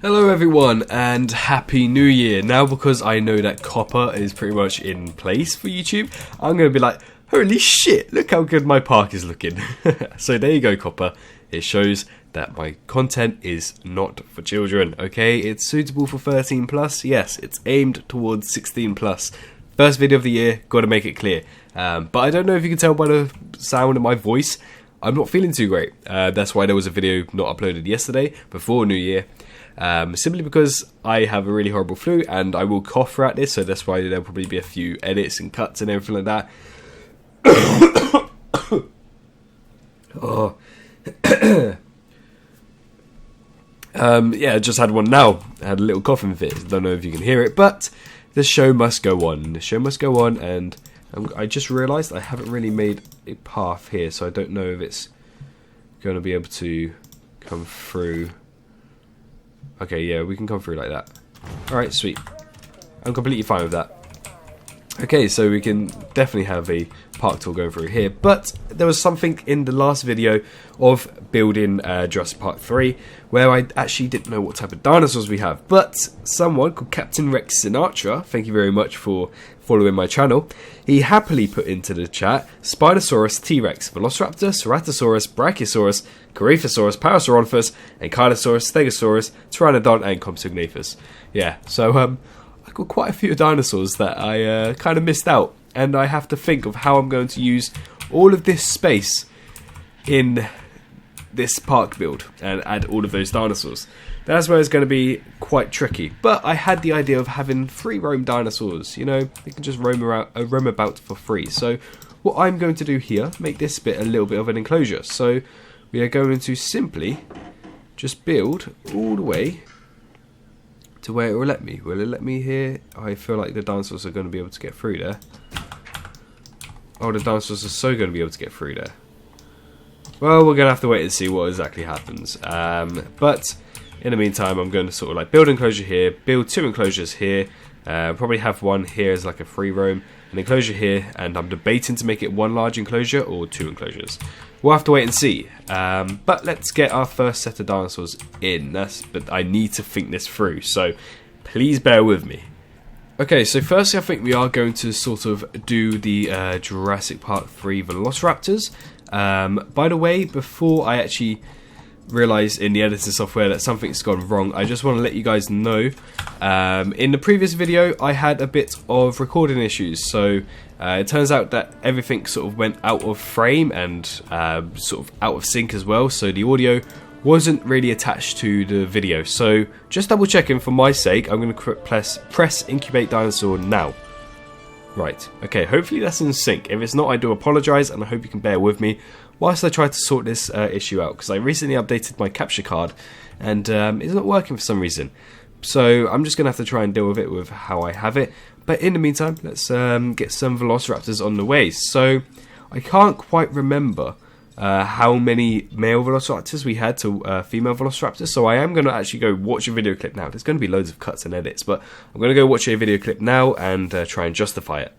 Hello everyone and Happy New Year. Now because I know that copper is pretty much in place for YouTube, I'm going to be like, holy shit, look how good my park is looking. So there you go, copper. It shows that my content is not for children, okay? It's suitable for 13 plus. Yes, it's aimed towards 16 plus. First video of the year, got to make it clear. But I don't know if you can tell by the sound of my voice, I'm not feeling too great. That's why there was a video not uploaded yesterday before New Year. Simply because I have a really horrible flu and I will cough throughout this, so that's why there'll probably be a few edits and cuts and everything like that. Oh. Yeah, I just had one now. I had a little coughing fit. Don't know if you can hear it, but the show must go on. The show must go on, and I just realised I haven't really made a path here, so I don't know if it's going to be able to come through. Okay, yeah, we can come through like that. Alright, sweet. I'm completely fine with that. Okay, so we can definitely have a park tour going through here, but there was something in the last video of building Jurassic Park 3 where I actually didn't know what type of dinosaurs we have, but someone called Captain Rex Sinatra, thank you very much for following my channel, he happily put into the chat Spinosaurus, T-Rex, Velociraptor, Ceratosaurus, Brachiosaurus, Coryphosaurus, Parasaurolophus, Ankylosaurus, Stegosaurus, Pteranodon, and Compsognathus. Yeah, so I've got quite a few dinosaurs that I kind of missed out, and I have to think of how I'm going to use all of this space in this park build and add all of those dinosaurs. That's where it's going to be quite tricky, but I had the idea of having free roam dinosaurs, you know, they can just roam about for free. So what I'm going to do here, make this bit a little bit of an enclosure. So we are going to simply just build all the way to where it will let me. Will it let me here? I feel like the dinosaurs are going to be able to get through there. Oh, the dinosaurs are so going to be able to get through there. Well, we're going to have to wait and see what exactly happens. But in the meantime, I'm going to sort of like build an enclosure here, build two enclosures here, probably have one here as like a free roam, an enclosure here, and I'm debating to make it one large enclosure or two enclosures. We'll have to wait and see. But let's get our first set of dinosaurs in. But I need to think this through, so please bear with me. Okay, so firstly I think we are going to sort of do the Jurassic Park 3 Velociraptors. By the way, before I actually realise in the editing software that something's gone wrong, I just want to let you guys know, in the previous video I had a bit of recording issues, so it turns out that everything sort of went out of frame and sort of out of sync as well, so the audio wasn't really attached to the video. So just double checking for my sake, I'm going to press incubate dinosaur now. Right, okay, hopefully that's in sync. If it's not, I do apologise, and I hope you can bear with me whilst I try to sort this issue out, because I recently updated my capture card and it's not working for some reason. So I'm just going to have to try and deal with it with how I have it. But in the meantime, let's get some Velociraptors on the way. So I can't quite remember how many male Velociraptors we had to female Velociraptors, so I am going to actually go watch a video clip now. There's going to be loads of cuts and edits, but I'm going to go watch a video clip now and try and justify it.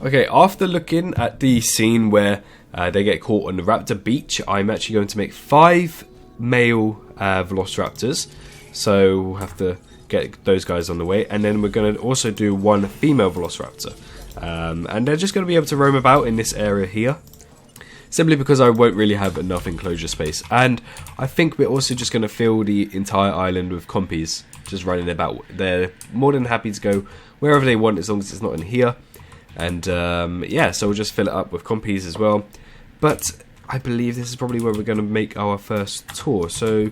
Okay, after looking at the scene where they get caught on the raptor beach, I'm actually going to make 5 male Velociraptors, so we'll have to get those guys on the way, and then we're going to also do 1 female Velociraptor, and they're just going to be able to roam about in this area here, simply because I won't really have enough enclosure space. And I think we're also just going to fill the entire island with compies just running about. They're more than happy to go wherever they want as long as it's not in here. And yeah, so we'll just fill it up with compies as well. But I believe this is probably where we're going to make our first tour. So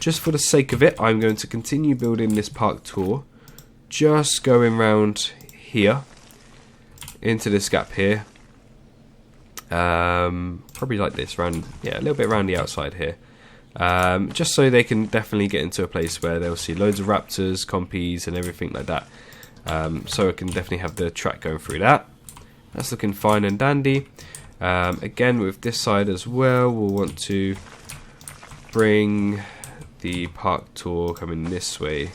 just for the sake of it, I'm going to continue building this park tour, just going around here into this gap here. Probably like this, around, yeah, a little bit around the outside here, just so they can definitely get into a place where they'll see loads of raptors, compies and everything like that, so I can definitely have the track going through that. That's looking fine and dandy. Again with this side as well, we'll want to bring the park tour coming this way.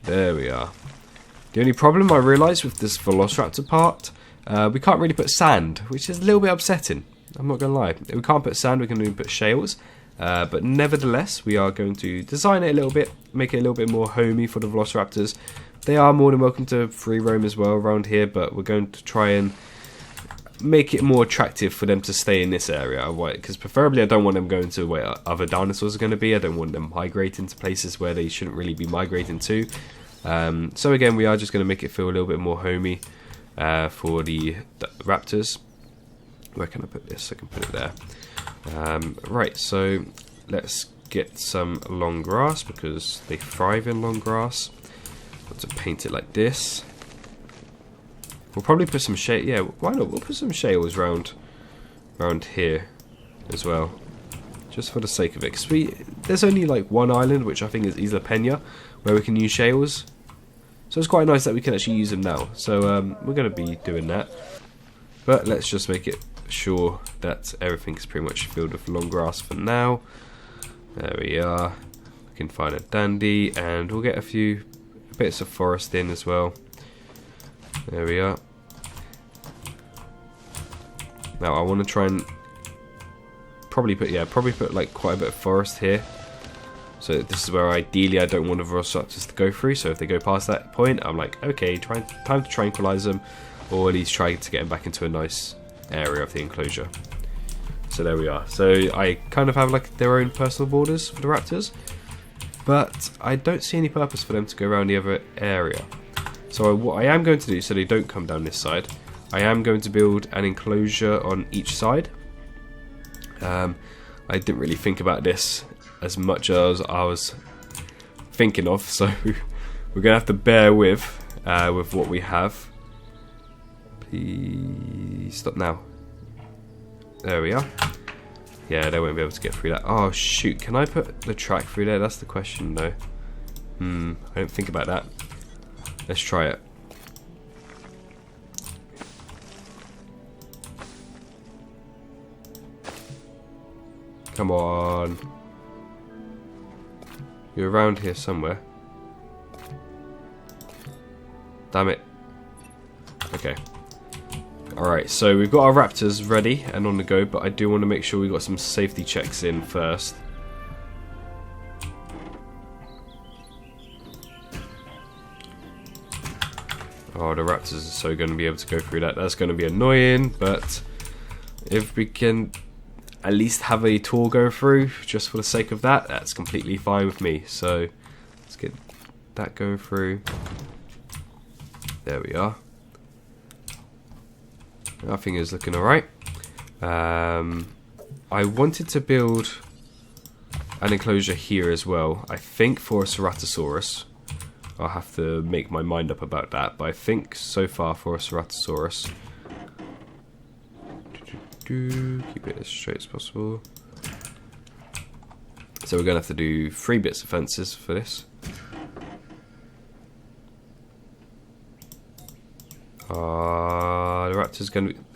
There we are. The only problem I realised with this Velociraptor part, we can't really put sand, which is a little bit upsetting. I'm not going to lie. We can't put sand, we can only put shales. But nevertheless, we are going to design it a little bit, make it a little bit more homey for the Velociraptors. They are more than welcome to free roam as well around here, but we're going to try and make it more attractive for them to stay in this area. Because preferably I don't want them going to where other dinosaurs are going to be. I don't want them migrating to places where they shouldn't really be migrating to. So again, we are just going to make it feel a little bit more homey for the raptors. Where can I put this? I can put it there. Right, so let's get some long grass because they thrive in long grass. Want to paint it like this. We'll probably put some shade. Yeah, why not? We'll put some shales round here as well, just for the sake of it. Because there's only like one island, which I think is Isla Peña, where we can use shales. So it's quite nice that we can actually use them now. So we're going to be doing that. But let's just make it sure that everything's pretty much filled with long grass for now. There we are. We can find a dandy, and we'll get a few bits of forest in as well. There we are. Now I want to try and probably put like quite a bit of forest here. So this is where ideally I don't want the Velociraptors to go through. So if they go past that point, I'm like, okay, time to tranquilize them, or at least try to get them back into a nice area of the enclosure. So there we are. So I kind of have like their own personal borders for the raptors, but I don't see any purpose for them to go around the other area. So what I am going to do, so they don't come down this side, I am going to build an enclosure on each side. I didn't really think about this as much as I was thinking of, so we're gonna have to bear with what we have. Please stop now. There we are. Yeah, they won't be able to get through that. Oh shoot, can I put the track through there? That's the question though. I don't think about that. Let's try it. Come on. You're around here somewhere. Damn it. Okay. Alright, so we've got our raptors ready and on the go, but I do want to make sure we've got some safety checks in first. Oh, the raptors are so going to be able to go through that. That's going to be annoying, but if we can at least have a tour go through, just for the sake of that, that's completely fine with me. So, let's get that going through. There we are. Nothing is looking alright. I wanted to build an enclosure here as well. I think for a Ceratosaurus. I'll have to make my mind up about that, but I think so far for a Ceratosaurus. Keep it as straight as possible. So we're going to have to do 3 bits of fences for this. The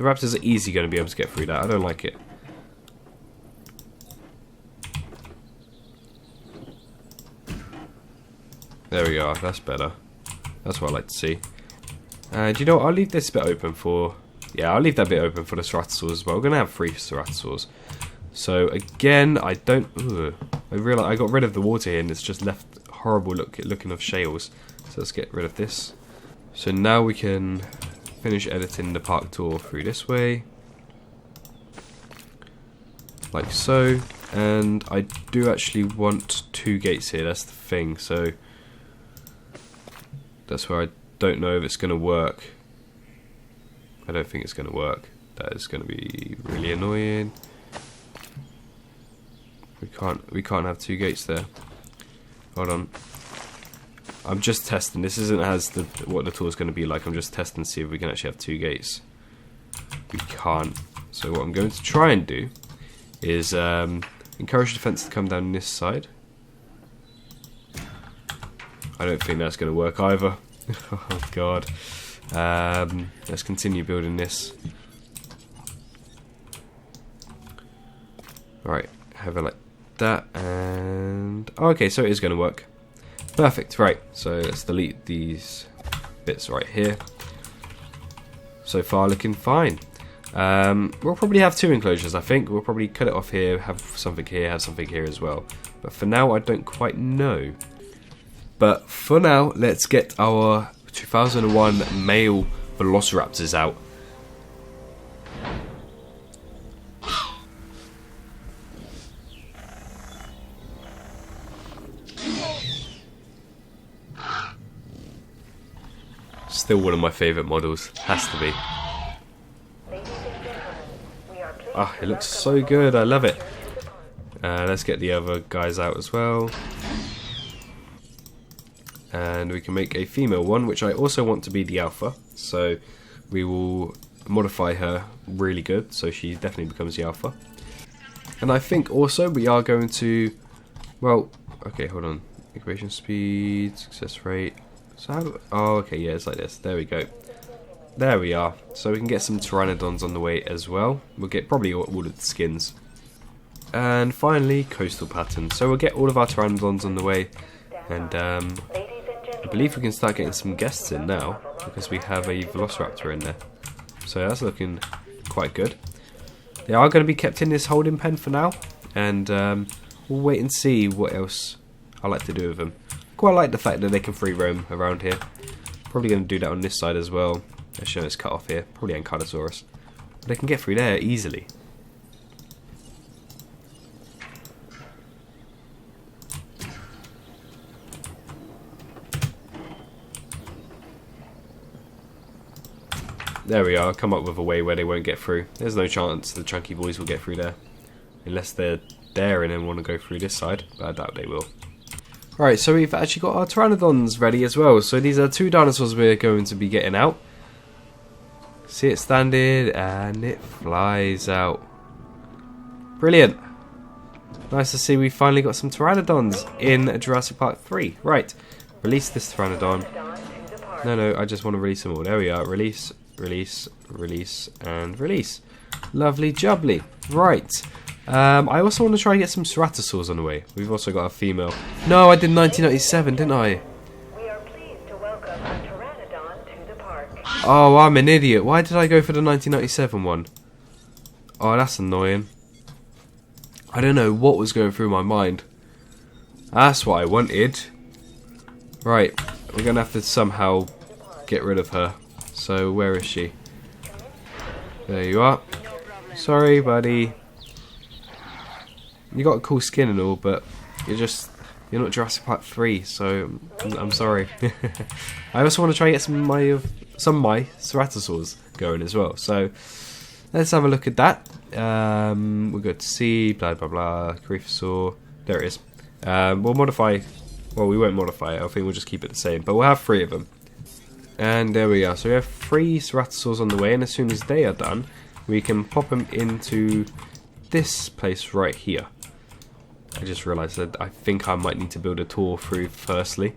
raptors are easy going to be able to get through that. I don't like it. There we are, that's better. That's what I like to see. Do you know what? I'll leave this bit open for... Yeah, I'll leave that bit open for the Ceratosaurs as well. We're going to have 3 Ceratosaurs. So again, I don't... I realize I got rid of the water here and it's just left horrible looking of shales. So let's get rid of this. So now we can finish editing the park tour through this way. Like so. And I do actually want 2 gates here, that's the thing. So... that's where I don't know if it's going to work. I don't think it's going to work. That is going to be really annoying. We can't have 2 gates there. Hold on. I'm just testing. This isn't what the tour is going to be like. I'm just testing to see if we can actually have 2 gates. We can't. So what I'm going to try and do is encourage the fence to come down this side. I don't think that's going to work either. Oh god. Let's continue building this. Alright, have it like that, and... oh, okay, so it is going to work. Perfect, right, so let's delete these bits right here. So far looking fine. We'll probably have 2 enclosures, I think. We'll probably cut it off here, have something here as well. But for now, I don't quite know. But for now, let's get our 2001 male Velociraptors out. Still one of my favourite models, has to be. Ah, it looks so good, I love it. Let's get the other guys out as well. And we can make a female one, which I also want to be the alpha. So we will modify her really good, so she definitely becomes the alpha. And I think also we are going to, well, okay, hold on. Incubation speed, success rate. So how do, oh, okay, yeah, it's like this. There we go. There we are. So we can get some Pteranodons on the way as well. We'll get probably all of the skins. And finally, coastal pattern. So we'll get all of our Pteranodons on the way. And I believe we can start getting some guests in now, because we have a Velociraptor in there. So that's looking quite good. They are going to be kept in this holding pen for now. And we'll wait and see what else I like to do with them. Quite like the fact that they can free roam around here. Probably going to do that on this side as well. Let's show it's cut off here. Probably Ceratosaurus. But they can get through there easily. There we are. Come up with a way where they won't get through. There's no chance the chunky boys will get through there. Unless they're daring and want to go through this side. But I doubt they will. Right, so we've actually got our Pteranodons ready as well. So these are 2 dinosaurs we're going to be getting out. See it standing, and it flies out. Brilliant. Nice to see we finally got some Pteranodons in Jurassic Park 3. Right, release this Pteranodon. No, I just want to release them all. There we are. Release, release, release, and release. Lovely jubbly. Right. I also want to try and get some Ceratosaurs on the way. We've also got a female. No, I did 1997, didn't I? We are pleased to welcome a Pteranodon to the park. Oh, I'm an idiot. Why did I go for the 1997 one? Oh, that's annoying. I don't know what was going through my mind. That's what I wanted. Right, we're going to have to somehow get rid of her. So, where is she? There you are. Sorry, buddy. You got a cool skin and all, but you're not Jurassic Park 3, so I'm sorry. I also want to try and get some of my Ceratosaurs going as well. So let's have a look at that. We'll go to C, blah blah blah, Cariphosaur. There it is. We'll modify. Well, we won't modify it. I think we'll just keep it the same. But we'll have 3 of them. And there we are. So we have 3 Ceratosaurs on the way, and as soon as they are done, we can pop them into this place right here. I just realised that I think I might need to build a tour through firstly.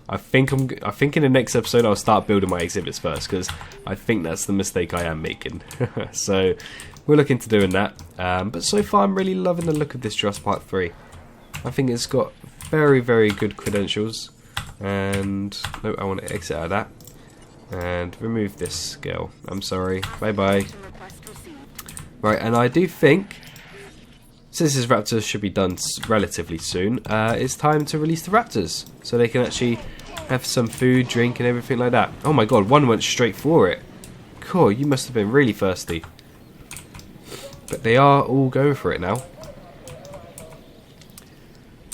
I think in the next episode I'll start building my exhibits first, because I think that's the mistake I am making. So we're looking to doing that. But so far I'm really loving the look of this Jurassic Park 3. I think it's got very, very good credentials. And no, I want to exit out of that and remove this scale. I'm sorry. Bye bye. Right, and I do think, since this Raptors should be done relatively soon, it's time to release the Raptors so they can actually have some food, drink, and everything like that. Oh my god, one went straight for it. Cool, you must have been really thirsty. But they are all going for it now.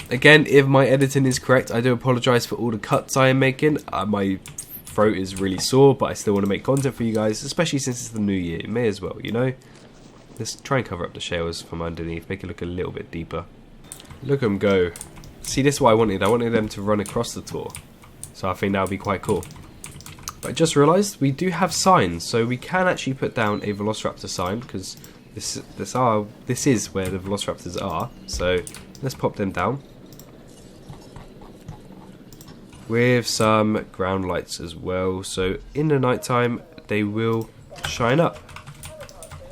Again, if my editing is correct, I do apologise for all the cuts I am making. My throat is really sore, but I still want to make content for you guys, especially since it's the new year. It may as well, you know? Let's try and cover up the shells from underneath, make it look a little bit deeper. Look at them go. See, this is what I wanted. I wanted them to run across the tour. So I think that would be quite cool. But I just realised we do have signs, so we can actually put down a Velociraptor sign, because this is where the Velociraptors are. So let's pop them down. With some ground lights as well, so in the night time they will shine up.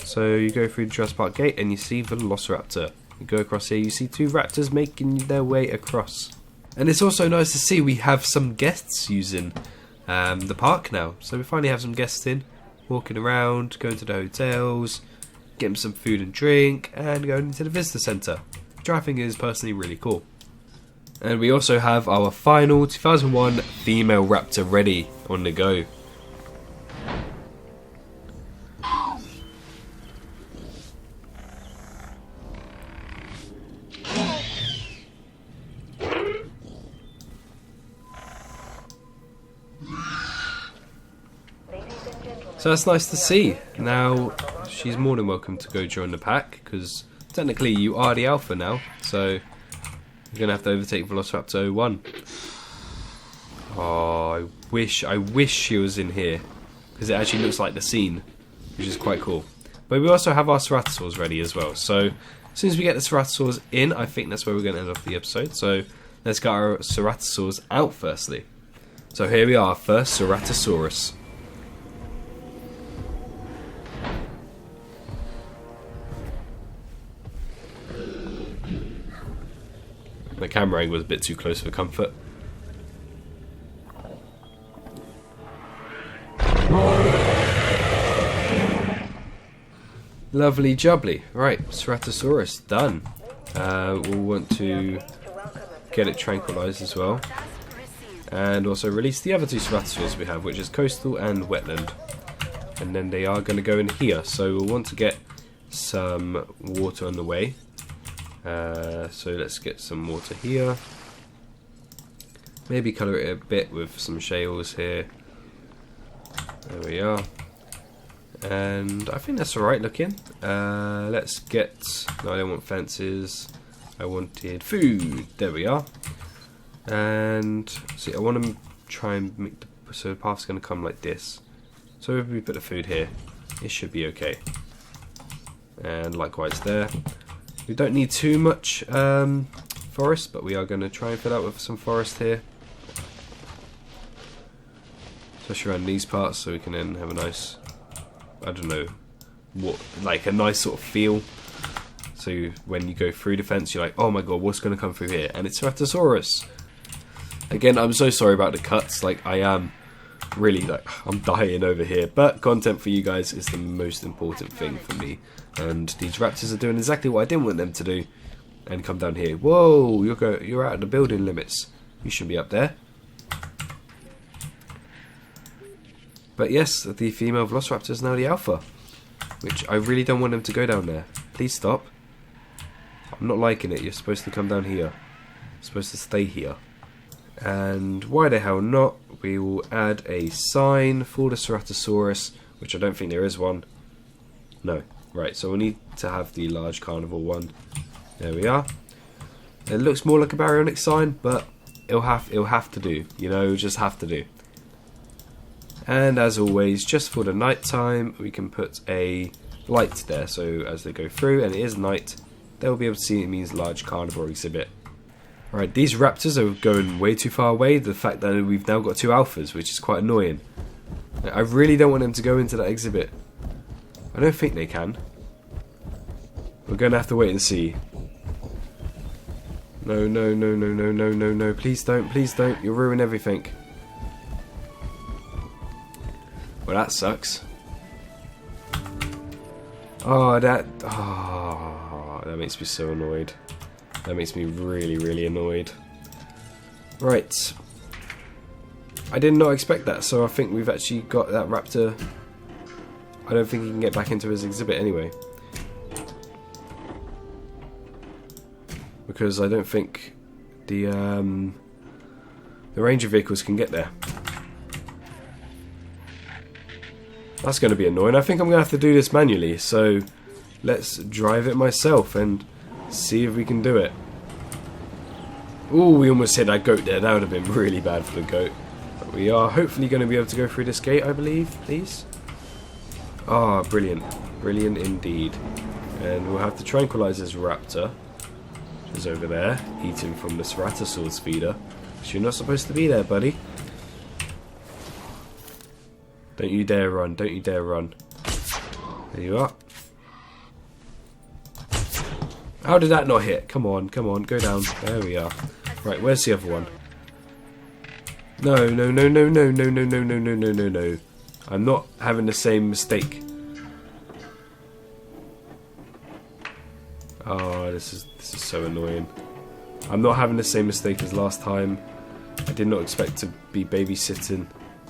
So you go through the Jurassic Park gate and you see Velociraptor. You go across here, you see 2 raptors making their way across. And it's also nice to see we have some guests using the park now. So we finally have some guests in. walking around, going to the hotels, getting some food and drink, and going into the visitor centre, which I think is personally really cool. And we also have our final 2001 female raptor ready on the go. So that's nice to see. Now, she's more than welcome to go join the pack, because technically you are the alpha now, so you're going to have to overtake Velociraptor 01. Oh, I wish she was in here, because it actually looks like the scene, which is quite cool. But we also have our Ceratosaurs ready as well, so as soon as we get the Ceratosaurs in, I think that's where we're going to end off the episode. So let's get our Ceratosaurs out firstly. So here we are, first Ceratosaurus. The camera angle was a bit too close for comfort. Lovely jubbly. Right, Ceratosaurus, done. We'll want to get it tranquilized as well. And also release the other two Ceratosaurs we have, which is coastal and wetland. And then they are going to go in here, so we'll want to get some water on the way. So let's get some water here. Maybe colour it a bit with some shales here. There we are. And I think that's alright looking. Let's get... No, I don't want fences. I wanted food. There we are. And see, I want to try and make the... So the path's going to come like this. So if we put the food here, it should be okay. And likewise there. We don't need too much forest, but we are going to try and fill out with some forest here. Especially around these parts, so we can then have a nice, I don't know, like a nice sort of feel. So when you go through the fence, you're like, oh my god, what's going to come through here? And it's Ceratosaurus. Again, I'm so sorry about the cuts, like I am really, like, I'm dying over here. But content for you guys is the most important thing for me. And these raptors are doing exactly what I didn't want them to do. And come down here. Whoa, you're out of the building limits. You should be up there. But yes, the female Velociraptor is now the alpha. Which I really don't want them to go down there. Please stop. I'm not liking it. You're supposed to come down here. You're supposed to stay here. And why the hell not? We will add a sign for the Ceratosaurus, which I don't think there is one. No. Right, so we need to have the large carnival one. There we are. It looks more like a baryonic sign, but it'll have to do. You know, it'll just have to do. And as always, just for the night time, we can put a light there. So as they go through, and it is night, they'll be able to see it means large carnivore exhibit. Right, these raptors are going way too far away. The fact that we've now got two alphas, which is quite annoying. I really don't want them to go into that exhibit. I don't think they can. We're going to have to wait and see. No, no, no, no, no, no, no, no. Please don't, please don't. You'll ruin everything. Well, that sucks. Oh, that makes me so annoyed. That makes me really, really annoyed. Right. I did not expect that, so I think we've actually got that raptor. I don't think he can get back into his exhibit anyway. Because I don't think the ranger vehicles can get there. That's going to be annoying. I think I'm going to have to do this manually, so let's drive it myself and see if we can do it. Ooh, we almost hit that goat there. That would have been really bad for the goat. But we are hopefully going to be able to go through this gate, I believe, please. Ah, brilliant. Brilliant indeed. And we'll have to tranquilize this raptor, which is over there, eating from the Ceratosaurus feeder. Because you're not supposed to be there, buddy. Don't you dare run. Don't you dare run. There you are. How did that not hit? Come on, come on, go down. There we are. Right, where's the other one? No, no, no, no, no, no, no, no, no, no, no, no, no. I'm not having the same mistake. Oh, this is so annoying. I'm not having the same mistake as last time. I did not expect to be babysitting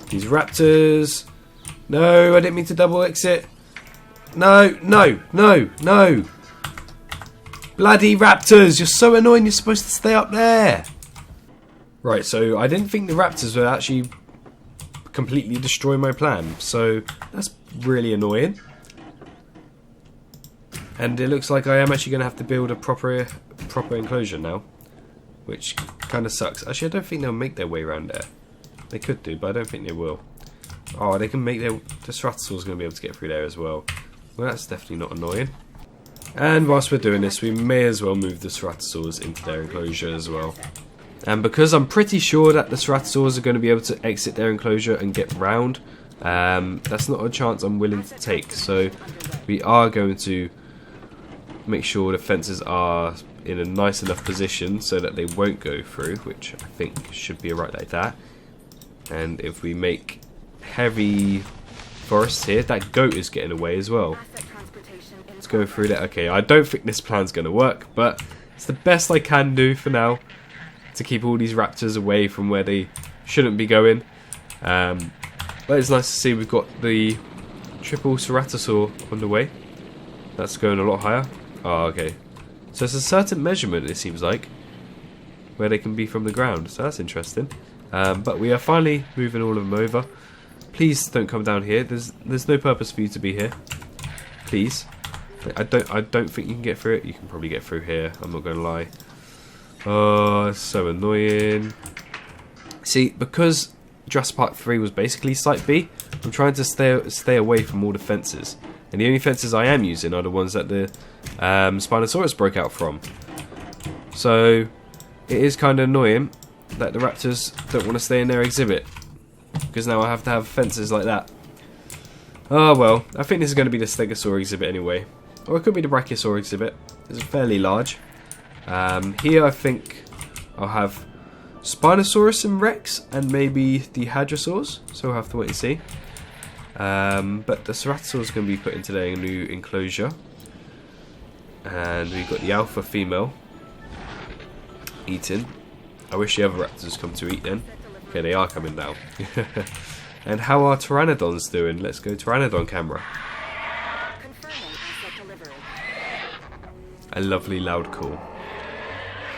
these raptors. No, I didn't mean to double exit. No, no, no, no. Bloody raptors, you're so annoying, you're supposed to stay up there. Right, so I didn't think the raptors would actually completely destroy my plan. So that's really annoying. And it looks like I am actually going to have to build a proper enclosure now. Which kind of sucks. Actually, I don't think they'll make their way around there. They could do, but I don't think they will. Oh, they can make their... The Ceratosaurus is going to be able to get through there as well. Well, that's definitely not annoying. And whilst we're doing this, we may as well move the Ceratosaurus into their enclosure as well. And because I'm pretty sure that the Ceratosaurus are going to be able to exit their enclosure and get round, that's not a chance I'm willing to take. So we are going to make sure the fences are in a nice enough position so that they won't go through, which I think should be right like that. And if we make heavy forests here, that goat is getting away as well. Let's go through that. Okay, I don't think this plan's going to work, but it's the best I can do for now to keep all these raptors away from where they shouldn't be going. But it's nice to see we've got the triple Ceratosaur on the way. That's going a lot higher. Oh, okay. So it's a certain measurement, it seems like, where they can be from the ground. So that's interesting. But we are finally moving all of them over. Please don't come down here. There's no purpose for you to be here. Please. I don't think you can get through it. You can probably get through here. I'm not going to lie. Oh, it's so annoying. See, because Jurassic Park 3 was basically Site B, I'm trying to stay away from all the fences. And the only fences I am using are the ones that the Spinosaurus broke out from. So it is kind of annoying that the raptors don't want to stay in their exhibit, because now I have to have fences like that. Oh well, I think this is going to be the Stegosaur exhibit anyway. Or it could be the Brachiosaur exhibit. It's fairly large. Here I think I'll have Spinosaurus and Rex and maybe the Hadrosaurs, so we'll have to wait and see. But the Ceratosaurus is going to be put into their new enclosure. And we've got the alpha female eating. I wish the other raptors come to eat then. Okay, they are coming now. And how are Pteranodons doing? Let's go Pteranodon camera. A lovely loud call.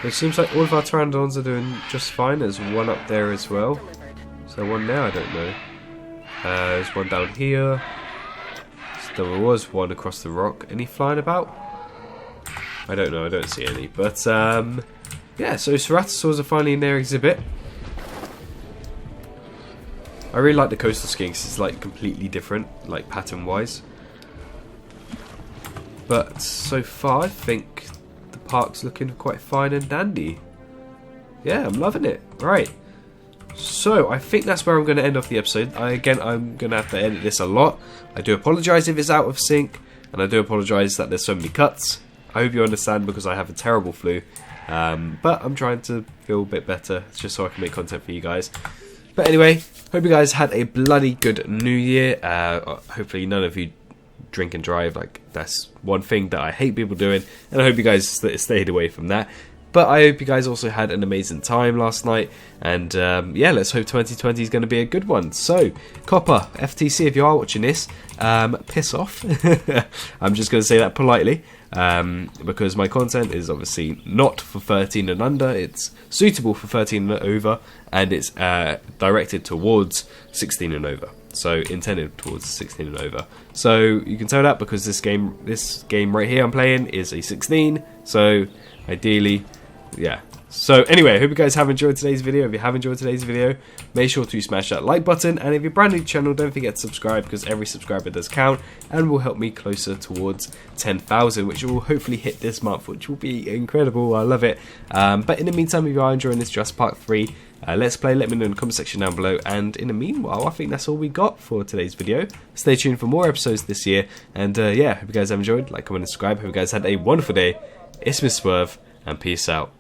It seems like all of our Pteranodons are doing just fine. There's one up there as well. So one there, I don't know. There's one down here. So there was one across the rock. Any flying about? I don't know, I don't see any. But, yeah, so Ceratosaurs are finally in their exhibit. I really like the coastal skiing because it's, like, completely different, like, pattern-wise. But, so far, I think the park's looking quite fine and dandy. Yeah, I'm loving it. Right. So, I think that's where I'm going to end off the episode. Again, I'm going to have to edit this a lot. I do apologise if it's out of sync, and I do apologise that there's so many cuts. I hope you understand because I have a terrible flu. But I'm trying to feel a bit better just so I can make content for you guys. But anyway, hope you guys had a bloody good New Year. Hopefully none of you drink and drive. Like, that's one thing that I hate people doing. And I hope you guys stayed away from that. But I hope you guys also had an amazing time last night. And yeah, let's hope 2020 is going to be a good one. So, Copper, FTC, if you are watching this, piss off. I'm just going to say that politely. Because my content is obviously not for 13 and under. It's suitable for 13 and over. And it's directed towards 16 and over. So, intended towards 16 and over. So, you can tell that because this game right here I'm playing is a 16. So, ideally... yeah. So anyway, I hope you guys have enjoyed today's video. If you have enjoyed today's video, make sure to smash that like button. And if you're brand new to the channel, don't forget to subscribe because every subscriber does count and will help me closer towards 10,000, which will hopefully hit this month, which will be incredible. I love it. But in the meantime, if you are enjoying this Jurassic Park 3 Let's Play, let me know in the comment section down below. And in the meanwhile, I think that's all we got for today's video. Stay tuned for more episodes this year. And yeah, hope you guys have enjoyed. Like, comment, and subscribe. Hope you guys had a wonderful day. It's Mr. Swerve, and peace out.